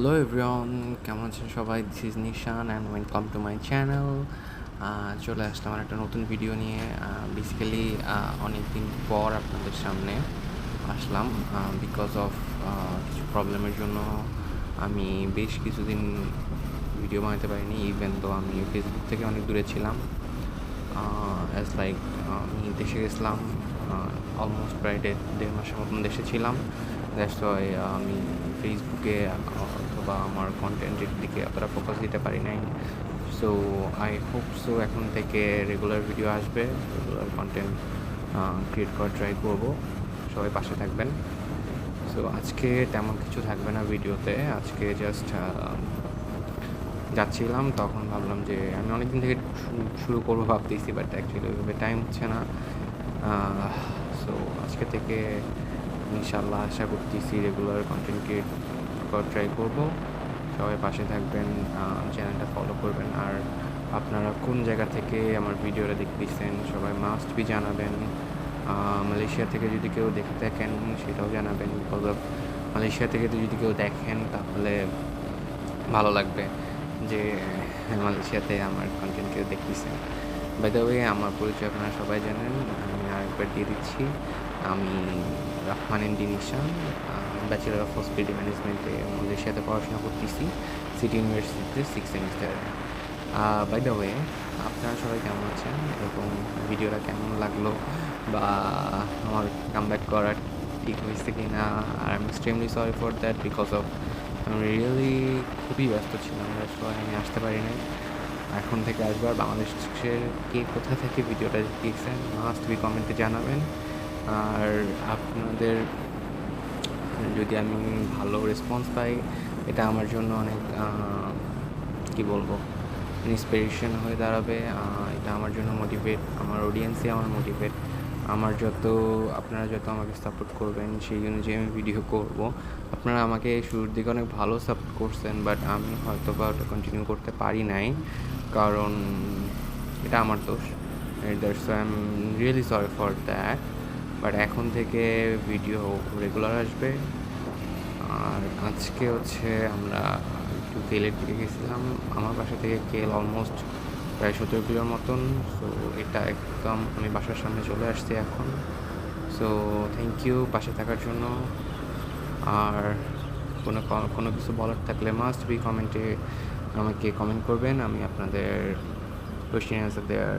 Hello everyone, কেমন আছেন সবাই? This is Nishan and welcome to my channel. চলে আসলাম আর একটা নতুন ভিডিও নিয়ে। বেসিক্যালি অনেক দিন পর আপনাদের সামনে আসলাম বিকজ অফ কিছু প্রবলেমের জন্য আমি বেশ কিছুদিন ভিডিও বানাতে পারিনি। ইভেন তো আমি ফেসবুক থেকে অনেক দূরে ছিলাম। অ্যাজ লাইক আমি দেশে গেছিলাম, অলমোস্ট প্রায় দেড় মাসের মতন দেশে ছিলাম। দ্যাটস ওয়াই আমি ফেসবুকে অথবা আমার কন্টেন্টের দিকে অতটা ফোকাস দিতে পারি নাই। সো আই হোপ সো এখন থেকে রেগুলার ভিডিও আসবে, রেগুলার কন্টেন্ট ক্রিয়েট করার ট্রাই করবো। সবাই পাশে থাকবেন। সো আজকে তেমন কিছু থাকবে না ভিডিওতে। আজকে জাস্ট যাচ্ছিলাম, তখন ভাবলাম যে আমি অনেকদিন থেকে শুরু করবো ভাবতেছি, বাট অ্যাকচুয়ালি ওইভাবে টাইম হচ্ছে না। সো আজকে থেকে ইনশাল্লাহ আশা করতেছি রেগুলার কন্টেন্ট ক্রিয়েট করার ট্রাই করবো। সবাই পাশে থাকবেন, চ্যানেলটা ফলো করবেন। আর আপনারা কোন জায়গা থেকে আমার ভিডিওটা দেখতেছেন সবাই মাস্ট বি জানাবেন। মালয়েশিয়া থেকে যদি কেউ দেখে থাকেন সেটাও জানাবেন, বিকজ অফ মালয়েশিয়া থেকে যদি কেউ দেখেন তাহলে ভালো লাগবে যে মালয়েশিয়াতে আমার কন্টেন্ট কেউ দেখতেছেন। বাই দ্য ওয়ে, আমার পরিচয় আপনারা সবাই জানেন, আমি আরেকবার দিয়ে দিচ্ছি। আমি Rahman MD Nishan, bachelor of hospitality ম্যানেজমেন্টে মালয়েশিয়াতে পড়াশোনা করতেছি, সিটি ইউনিভার্সিটিতে 6 সেমিস্টারে। বাই দ্য ওয়ে, আপনারা সবাই কেমন আছেন এবং ভিডিওটা কেমন লাগলো, বা আমার কামব্যাক করা ঠিক হয়েছে কি না? আর I am extremely sorry for that, because of আমি রিয়েলি খুবই ব্যস্ত ছিলাম, আমি আসতে পারি নাই। এখন থেকে আসবার বাংলাদেশের কে কোথা থেকে ভিডিওটা দেখছেন মাস্ট বি কমেন্টে জানাবেন। আর আপনাদের যদি আমি ভালো রেসপন্স পাই, এটা আমার জন্য অনেক কি বলবো, ইন্সপিরেশন হয়ে দাঁড়াবে। এটা আমার জন্য মোটিভেট, আমার অডিয়েন্সই আমার মোটিভেট। আপনারা যত আমাকে সাপোর্ট করবেন সেই অনুযায়ী আমি ভিডিও করব। আপনারা আমাকে শুরুর দিকে অনেক ভালো সাপোর্ট করছেন, বাট আমি হয়তো বা ওটা কন্টিনিউ করতে পারি নাই, কারণ এটা আমার দোষ। That's I am really sorry for that. But এখন থেকে ভিডিও রেগুলার আসবে। আর আজকে হচ্ছে আমরা একটু কেলের দিকে গেছিলাম। আমার বাসা থেকে কেল অলমোস্ট প্রায় 17 কিলোর মতন। সো এটা একদম আমি বাসার সামনে চলে আসছি এখন। সো থ্যাংক ইউ পাশে থাকার জন্য। আর কোনো কিছু বলার থাকলে মাস্ট বি কমেন্টে আমাকে কমেন্ট করবেন, আমি আপনাদের কোয়েশ্চেন অ্যান্সার দেওয়ার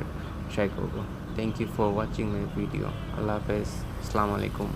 ট্রাই করবো। Thank you for watching my video. আল্লাহ হাফেজ, আসসালামু আলাইকুম।